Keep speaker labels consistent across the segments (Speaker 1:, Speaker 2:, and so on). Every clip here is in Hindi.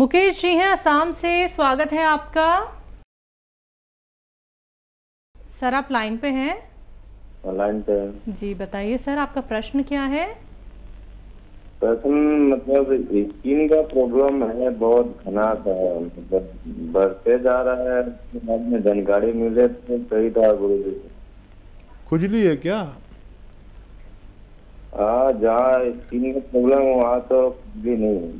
Speaker 1: मुकेश जी हैं असम से, स्वागत है आपका। सर आप लाइन पे हैं?
Speaker 2: लाइन पे
Speaker 1: जी बताइए सर, आपका प्रश्न क्या है?
Speaker 2: प्रश्न मतलब स्किन का प्रॉब्लम है, बहुत घना सा है, मतलब बढ़ते जा रहा है। उसके बाद में जानकारी मिले तो सही था गुरु जी से।
Speaker 3: खुजली है क्या?
Speaker 2: हाँ, जहाँ स्किन का प्रॉब्लम है वहाँ तो भी नहीं है,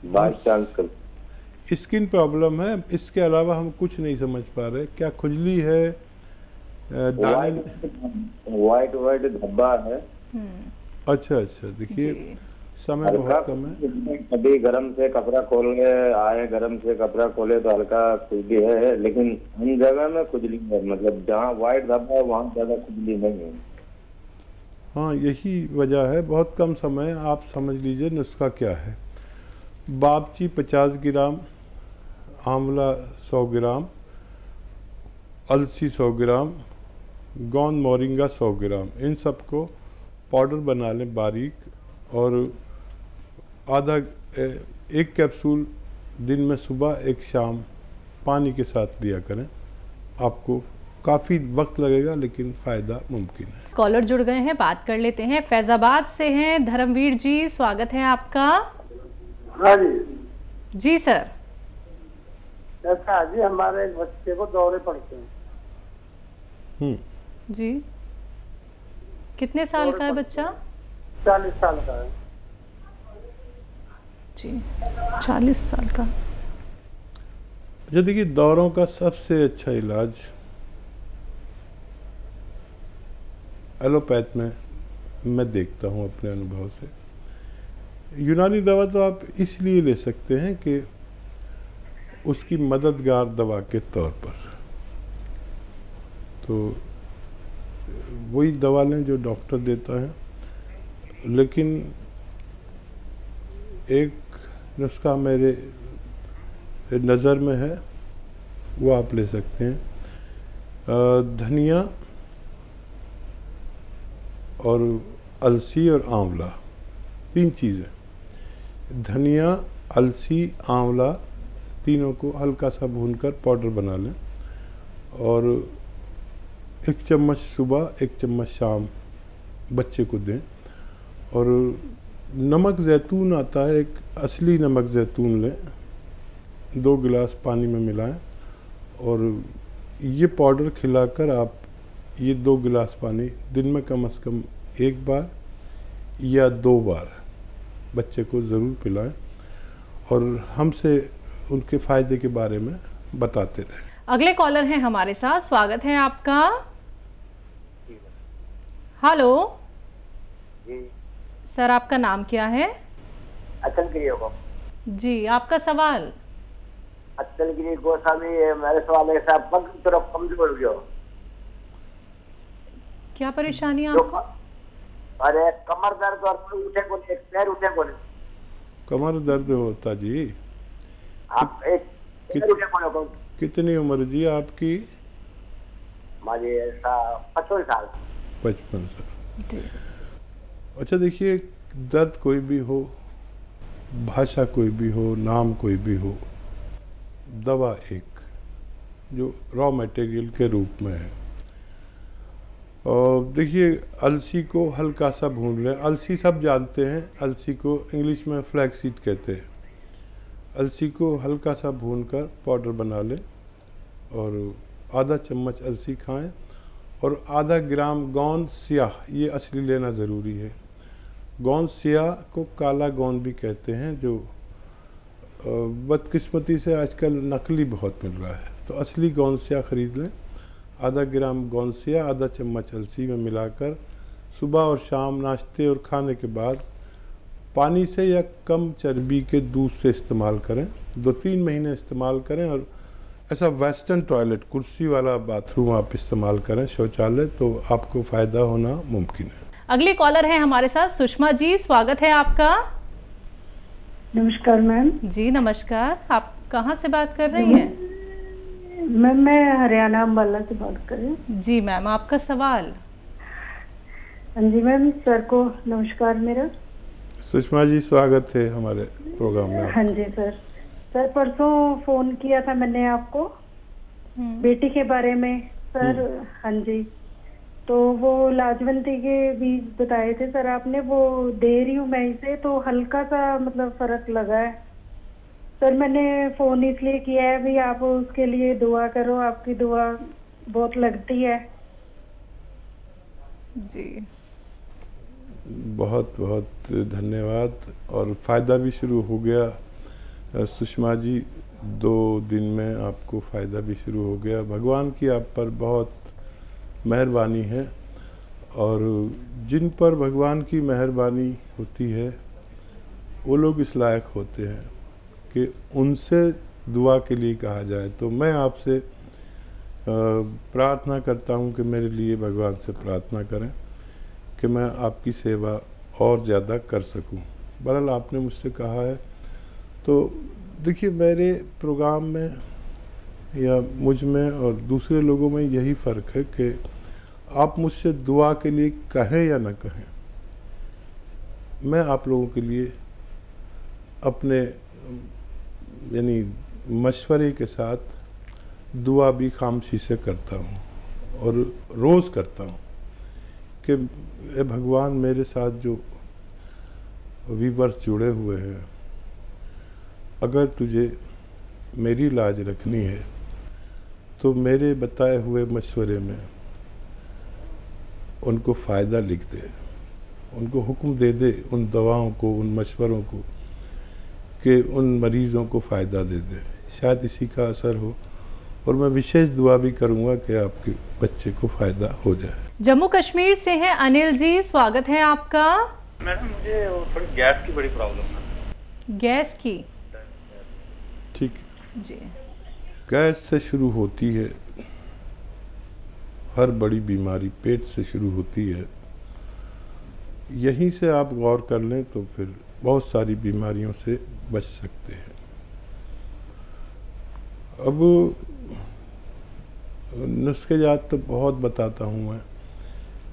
Speaker 2: बाई चांस कर।
Speaker 3: स्किन प्रॉब्लम है, इसके अलावा हम कुछ नहीं समझ पा रहे। क्या खुजली है? दाने?
Speaker 2: वाइट वाइट धब्बा है।
Speaker 3: अच्छा अच्छा, देखिए समय बहुत कम है।
Speaker 2: कभी गर्म से कपड़ा खोले आए, गर्म से कपड़ा खोले तो हल्का खुजली है, लेकिन उन जगह में खुजली है, मतलब जहाँ वाइट धब्बा है वहाँ ज्यादा खुजली नहीं है।
Speaker 3: हाँ, यही वजह है, बहुत कम समय। आप समझ लीजिए नुस्खा क्या है। बाबची 50 ग्राम, आंवला 100 ग्राम, अलसी 100 ग्राम, गोंद मोरिंगा 100 ग्राम, इन सबको पाउडर बना लें बारीक, और एक कैप्सूल दिन में सुबह एक शाम पानी के साथ लिया करें। आपको काफ़ी वक्त लगेगा लेकिन फ़ायदा मुमकिन है।
Speaker 1: कॉलर जुड़ गए हैं, बात कर लेते हैं। फैजाबाद से हैं धर्मवीर जी, स्वागत है आपका।
Speaker 4: हाँ जी।
Speaker 1: जी सर।
Speaker 4: ऐसा जी, हमारे एक बच्चे को दौरे पड़ते हैं।
Speaker 1: जी, कितने साल का है बच्चा?
Speaker 4: 40 साल का है
Speaker 1: जी, 40 साल का।
Speaker 3: अच्छा देखिए, दौरों का सबसे अच्छा इलाज एलोपैथ में मैं देखता हूँ अपने अनुभव से। यूनानी दवा तो आप इसलिए ले सकते हैं कि उसकी मददगार दवा के तौर पर, तो वही दवा लें जो डॉक्टर देता है। लेकिन एक नुस्खा मेरे नज़र में है, वो आप ले सकते हैं। धनिया और अलसी और आंवला, 3 चीज़ें। धनिया, अलसी, आंवला, तीनों को हल्का सा भूनकर पाउडर बना लें, और 1 चम्मच सुबह 1 चम्मच शाम बच्चे को दें। और नमक ज़ैतून आता है, एक असली नमक ज़ैतून लें, 2 गिलास पानी में मिलाएं, और ये पाउडर खिलाकर आप ये 2 गिलास पानी दिन में कम से कम 1 बार या 2 बार बच्चे को ज़रूर पिलाएं, और हमसे उनके फ़ायदे के बारे में बताते रहें।
Speaker 1: अगले कॉलर हैं हमारे साथ, स्वागत है आपका। हेलो
Speaker 4: जी।
Speaker 1: सर, आपका नाम क्या है?
Speaker 4: अचलगिरी को।
Speaker 1: जी, आपका सवाल।
Speaker 4: अचलगिरी गोस्वामी, मेरे सवाल है साहब, पग थोड़ा कमजोर हो गया।
Speaker 1: क्या परेशानी है आपको?
Speaker 4: अरे कमर दर्द और उठे को नहीं, पैर उठे को नहीं।
Speaker 3: कमर दर्द होता जी?
Speaker 4: आप एक पैर उठे को नहीं।
Speaker 3: कितनी उम्र जी आपकी?
Speaker 4: माजी 55 साल।
Speaker 3: 55 साल। अच्छा देखिए, दर्द कोई भी हो, भाषा कोई भी हो, नाम कोई भी हो, दवा एक जो रॉ मटेरियल के रूप में है। और देखिए, अलसी को हल्का सा भून लें। अलसी सब जानते हैं, अलसी को इंग्लिश में फ्लैक्सीड कहते हैं। अलसी को हल्का सा भूनकर पाउडर बना लें, और आधा चम्मच अलसी खाएं, और आधा ग्राम गोंद स्याह, ये असली लेना ज़रूरी है। गोंद स्याह को काला गोंद भी कहते हैं, जो बदकिस्मती से आजकल नकली बहुत मिल रहा है, तो असली गोंद स्याह खरीद लें। आधा ग्राम गोंद स्याह आधा चम्मच अलसी में मिलाकर सुबह और शाम नाश्ते और खाने के बाद पानी से या कम चर्बी के दूध से इस्तेमाल करें। 2-3 महीने इस्तेमाल करें, और ऐसा वेस्टर्न टॉयलेट, कुर्सी वाला बाथरूम आप इस्तेमाल करें, शौचालय, तो आपको फ़ायदा होना मुमकिन है।
Speaker 1: अगली कॉलर है हमारे साथ, सुषमा जी, स्वागत है आपका।
Speaker 5: नमस्कार मैम।
Speaker 1: जी नमस्कार, आप कहाँ से बात कर रही हैं?
Speaker 5: मैम मैं हरियाणा अम्बाला से बात कर रही हूँ।
Speaker 1: जी मैम, आपका सवाल।
Speaker 5: हाँ जी मैम, सर को नमस्कार मेरा।
Speaker 3: सुषमा जी, स्वागत है हमारे प्रोग्राम में।
Speaker 5: हाँ जी सर। सर परसों फोन किया था मैंने आपको बेटी के बारे में सर। हाँ जी, तो वो लाजवंती के बीज बताए थे सर आपने, वो दे रही हूँ मैं इसे, तो हल्का सा मतलब फर्क लगा है सर। मैंने फोन इसलिए किया है भी आप उसके लिए दुआ करो, आपकी दुआ बहुत लगती है
Speaker 1: जी।
Speaker 3: बहुत बहुत धन्यवाद। और फ़ायदा भी शुरू हो गया सुषमा जी, 2 दिन में आपको फ़ायदा भी शुरू हो गया। भगवान की आप पर बहुत मेहरबानी है, और जिन पर भगवान की मेहरबानी होती है वो लोग इस लायक होते हैं कि उनसे दुआ के लिए कहा जाए। तो मैं आपसे प्रार्थना करता हूं कि मेरे लिए भगवान से प्रार्थना करें कि मैं आपकी सेवा और ज़्यादा कर सकूं। बहरहाल आपने मुझसे कहा है, तो देखिए मेरे प्रोग्राम में या मुझ में और दूसरे लोगों में यही फ़र्क है कि आप मुझसे दुआ के लिए कहें या ना कहें, मैं आप लोगों के लिए अपने यानी मशवरे के साथ दुआ भी खामोशी से करता हूँ, और रोज़ करता हूँ कि ए भगवान, मेरे साथ जो व्यूअर्स जुड़े हुए हैं, अगर तुझे मेरी लाज रखनी है तो मेरे बताए हुए मशवरे में उनको फ़ायदा लिख दे, उनको हुक्म दे दे उन दवाओं को, उन मशवरों को, कि उन मरीज़ों को फ़ायदा दे दे। शायद इसी का असर हो, और मैं विशेष दुआ भी करूँगा कि आपके बच्चे को फ़ायदा हो जाए।
Speaker 1: जम्मू कश्मीर से हैं अनिल जी, स्वागत है आपका।
Speaker 6: मैडम मुझे थोड़ी गैस की बड़ी प्रॉब्लम है।
Speaker 1: गैस की?
Speaker 3: ठीक
Speaker 1: जी।
Speaker 3: गैस से शुरू होती है हर बड़ी बीमारी, पेट से शुरू होती है। यहीं से आप गौर कर लें तो फिर बहुत सारी बीमारियों से बच सकते हैं। अब नुस्खे जात तो बहुत बताता हूँ मैं,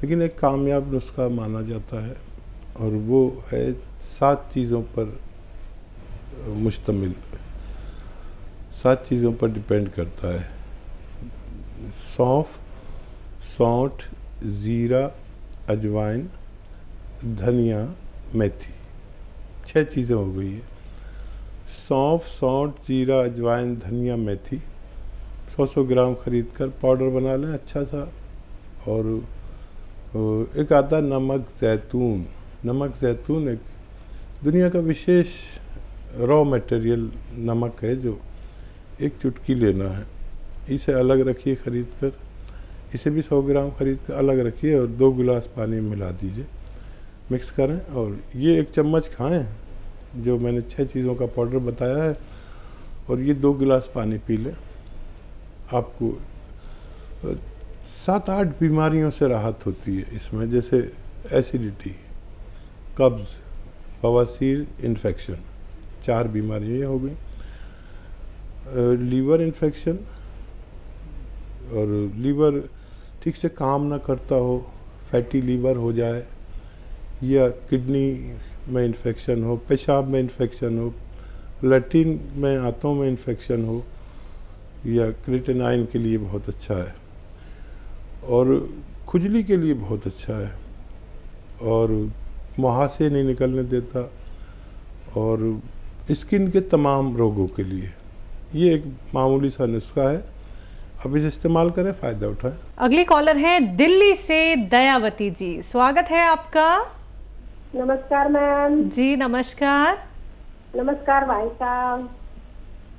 Speaker 3: लेकिन एक कामयाब नुस्खा माना जाता है, और वो है 7 चीज़ों पर मुश्तमिल, 7 चीज़ों पर डिपेंड करता है। सौंफ, सौंठ, ज़ीरा, अजवाइन, धनिया, मेथी, 6 चीज़ें हो गई है। सौंफ, सौंठ, जीरा, अजवाइन, धनिया, मेथी 100-100 ग्राम खरीद कर पाउडर बना लें अच्छा सा। और एक आता नमक ज़ैतून। नमक ज़ैतून एक दुनिया का विशेष रॉ मटेरियल नमक है, जो एक चुटकी लेना है, इसे अलग रखिए खरीद कर, इसे भी 100 ग्राम खरीद कर अलग रखिए, और 2 गिलास पानी में मिला दीजिए, मिक्स करें, और ये 1 चम्मच खाएं जो मैंने 6 चीज़ों का पाउडर बताया है, और ये 2 गिलास पानी पी लें। आपको 7-8 बीमारियों से राहत होती है इसमें, जैसे एसिडिटी, कब्ज़, बवासीर, इन्फेक्शन, 4 बीमारियाँ हो गई। लीवर इन्फेक्शन, और लीवर ठीक से काम ना करता हो, फैटी लीवर हो जाए, या किडनी में इन्फेक्शन हो, पेशाब में इन्फेक्शन हो, लैट्रिन में, आंतों में इन्फेक्शन हो, या क्रिएटिनाइन के लिए बहुत अच्छा है, और खुजली के लिए बहुत अच्छा है, और मुहासे नहीं निकलने देता, और स्किन के तमाम रोगों के लिए ये एक मामूली सा नुस्खा है। अब इसे इस्तेमाल करें, फ़ायदा उठाएं।
Speaker 1: अगली कॉलर है दिल्ली से दयावती जी, स्वागत है आपका।
Speaker 5: नमस्कार मैम।
Speaker 1: जी नमस्कार।
Speaker 5: नमस्कार भाई साहब।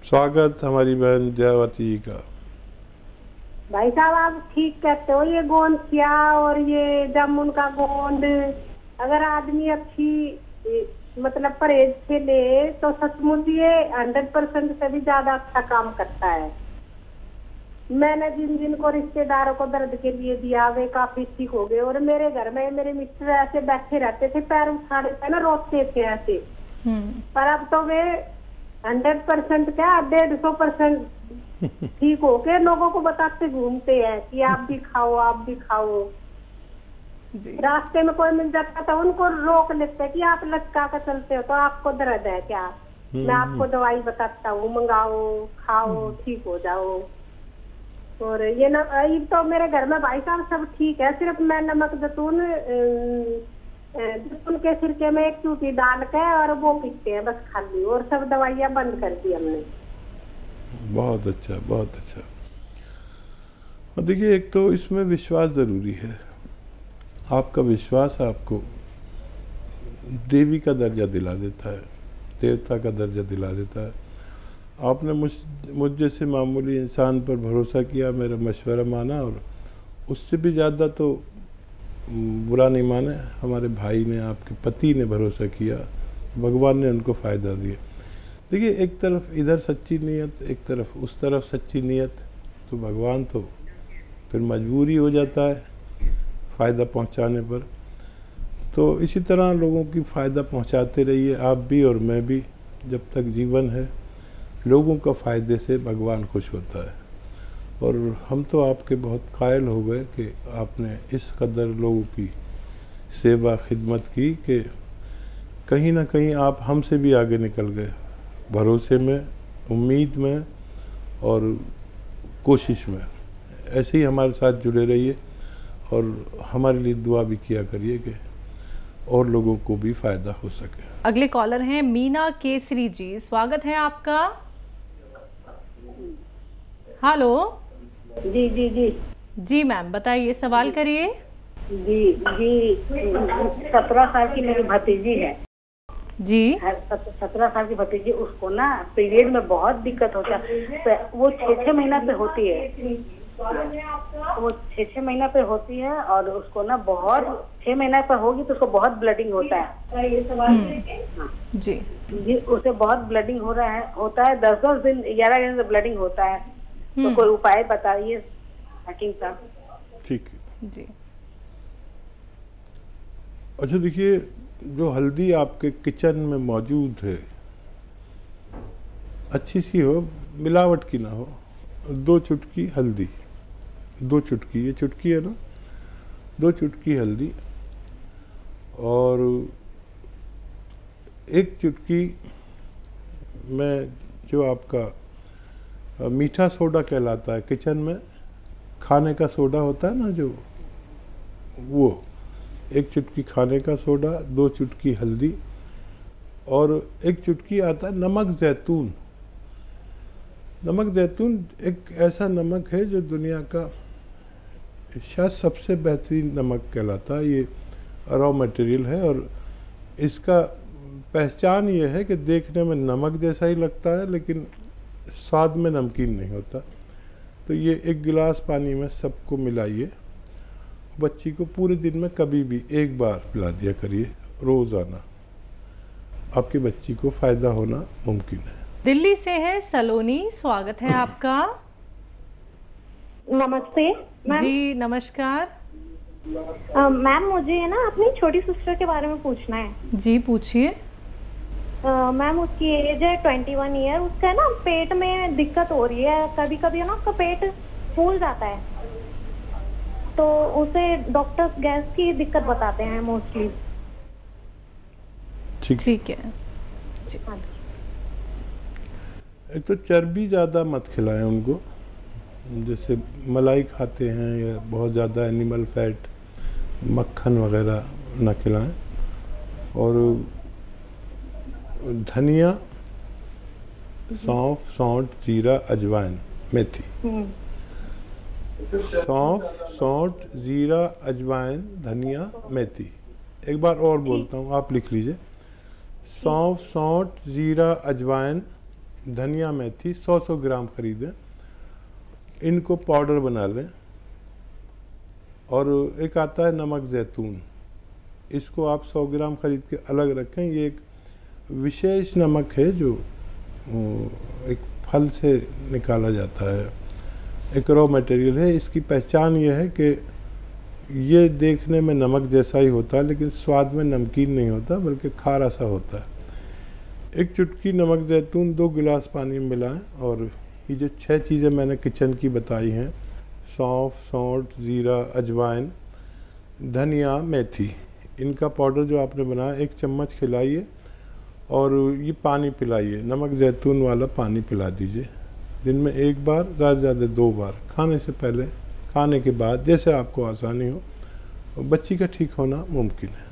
Speaker 3: स्वागत हमारी बहन दयावती जी का।
Speaker 5: भाई साहब आप ठीक कहते हो, ये गोंद क्या और ये जामुन का गोंद अगर आदमी अच्छी मतलब परहेज से ले तो सचमुच ये 100% से भी ज्यादा अच्छा काम करता है। मैंने जिन जिन को रिश्तेदारों को दर्द के लिए दिया वे काफी ठीक हो गए, और मेरे घर में मेरे मिस्टर ऐसे बैठे रहते थे, पैर उठाने पे ना रोते थे ऐसे, पर अब तो वे 100% क्या 150% ठीक हो के लोगों को बताते घूमते हैं कि आप भी खाओ, आप भी खाओ।
Speaker 1: जी।
Speaker 5: रास्ते में कोई मिल जाता तो उनको रोक लेते कि आप लटका कर चलते हो तो आपको दर्द है क्या, मैं आपको दवाई बताता हूँ, मंगाओ, खाओ, ठीक हो जाओ। और ये ना तो मेरे घर में भाई साहब सब ठीक है, सिर्फ मैं नमक जैतून के सिरके में एक चूटी डाल के और वो पीते हैं बस खाली, और सब दवाइयाँ बंद कर दी हमने।
Speaker 3: बहुत अच्छा, बहुत अच्छा। और देखिए, एक तो इसमें विश्वास ज़रूरी है। आपका विश्वास आपको देवी का दर्जा दिला देता है, देवता का दर्जा दिला देता है। आपने मुझ जैसे मामूली इंसान पर भरोसा किया, मेरा मशवरा माना, और उससे भी ज़्यादा तो बुरा नहीं माने, हमारे भाई ने, आपके पति ने भरोसा किया, भगवान ने उनको फ़ायदा दिया। देखिए, एक तरफ इधर सच्ची नीयत, एक तरफ उस तरफ सच्ची नीयत, तो भगवान तो फिर मजबूरी हो जाता है फ़ायदा पहुंचाने पर। तो इसी तरह लोगों की फ़ायदा पहुंचाते रहिए, आप भी और मैं भी, जब तक जीवन है। लोगों का फ़ायदे से भगवान खुश होता है। और हम तो आपके बहुत कायल हो गए कि आपने इस कदर लोगों की सेवा खिदमत की कि कहीं ना कहीं आप हमसे भी आगे निकल गए, भरोसे में, उम्मीद में और कोशिश में। ऐसे ही हमारे साथ जुड़े रहिए और हमारे लिए दुआ भी किया करिए कि और लोगों को भी फ़ायदा हो सके।
Speaker 1: अगले कॉलर हैं मीना केसरी जी, स्वागत है आपका। हेलो।
Speaker 5: जी जी जी
Speaker 1: जी मैम, बताइए, सवाल करिए।
Speaker 5: जी जी 17 साल की मेरी भतीजी है
Speaker 1: जी।
Speaker 5: 17 साल की भतीजी, उसको ना पीरियड में बहुत दिक्कत होता है। वो 6-6 महीना पे होती है, वो 6-6 महीना पे होती है, और उसको ना बहुत 6 महीना पे होगी तो उसको बहुत ब्लडिंग होता है।
Speaker 1: जी
Speaker 5: जी, उसे बहुत ब्लडिंग होता है 10-10 दिन 11 दिन से ब्लडिंग होता है। तो कोई उपाय बताइए हकीम साहब।
Speaker 3: ठीक है
Speaker 1: जी।
Speaker 3: अच्छा, देखिए, जो हल्दी आपके किचन में मौजूद है, अच्छी सी हो, मिलावट की ना हो। 2 चुटकी हल्दी, 2 चुटकी, ये चुटकी है ना, 2 चुटकी हल्दी, और 1 चुटकी में जो आपका मीठा सोडा कहलाता है, किचन में खाने का सोडा होता है ना जो, वो 1 चुटकी खाने का सोडा, 2 चुटकी हल्दी, और 1 चुटकी आता है नमक जैतून। नमक जैतून एक ऐसा नमक है जो दुनिया का शायद सबसे बेहतरीन नमक कहलाता है। ये रॉ मटेरियल है, और इसका पहचान ये है कि देखने में नमक जैसा ही लगता है लेकिन स्वाद में नमकीन नहीं होता। तो ये 1 गिलास पानी में सबको मिलाइए, बच्ची को पूरे दिन में कभी भी 1 बार पिला दिया करिए, रोज़ाना। आपकी बच्ची को फ़ायदा होना मुमकिन है।
Speaker 1: दिल्ली से है सलोनी, स्वागत है आपका।
Speaker 7: नमस्ते मैम।
Speaker 1: जी नमस्कार।
Speaker 7: मैम, मुझे ना अपनी छोटी सिस्टर के बारे में पूछना है।
Speaker 1: जी पूछिए।
Speaker 7: मैम, उसकी एज है 21 ईयर। उसका ना पेट में दिक्कत हो रही है, कभी कभी ना उसका पेट फूल जाता है, तो उसे डॉक्टर्स गैस की दिक्कत बताते हैं मोस्टली।
Speaker 1: ठीक है।
Speaker 3: एक तो चर्बी ज़्यादा मत खिलाएं उनको, जैसे मलाई खाते हैं या बहुत ज़्यादा एनिमल फैट, मक्खन वगैरह ना खिलाएं। और धनिया, सौंफ, सौंठ, जीरा, अजवाइन, मेथी। सौंफ, सौंठ, जीरा, अजवाइन, धनिया, मेथी। एक बार और बोलता हूँ, आप लिख लीजिए। सौंफ, सौंठ, जीरा, अजवाइन, धनिया, मेथी 100-100 ग्राम खरीदें, इनको पाउडर बना लें। और एक आता है नमक जैतून, इसको आप 100 ग्राम खरीद के अलग रखें। ये एक विशेष नमक है जो एक फल से निकाला जाता है, एक रॉ मटेरियल है। इसकी पहचान ये है कि ये देखने में नमक जैसा ही होता है लेकिन स्वाद में नमकीन नहीं होता बल्कि खारा सा होता है। 1 चुटकी नमक जैतून 2 गिलास पानी में मिलाएं, और ये जो 6 चीज़ें मैंने किचन की बताई हैं, सौंफ, सौंठ, जीरा, अजवाइन, धनिया, मेथी, इनका पाउडर जो आपने बनाया 1 चम्मच खिलाइए और ये पानी पिलाइए, नमक जैतून वाला पानी पिला दीजिए। दिन में 1 बार, ज़्यादा से ज़्यादा 2 बार, खाने से पहले, खाने के बाद, जैसे आपको आसानी हो। बच्ची का ठीक होना मुमकिन है।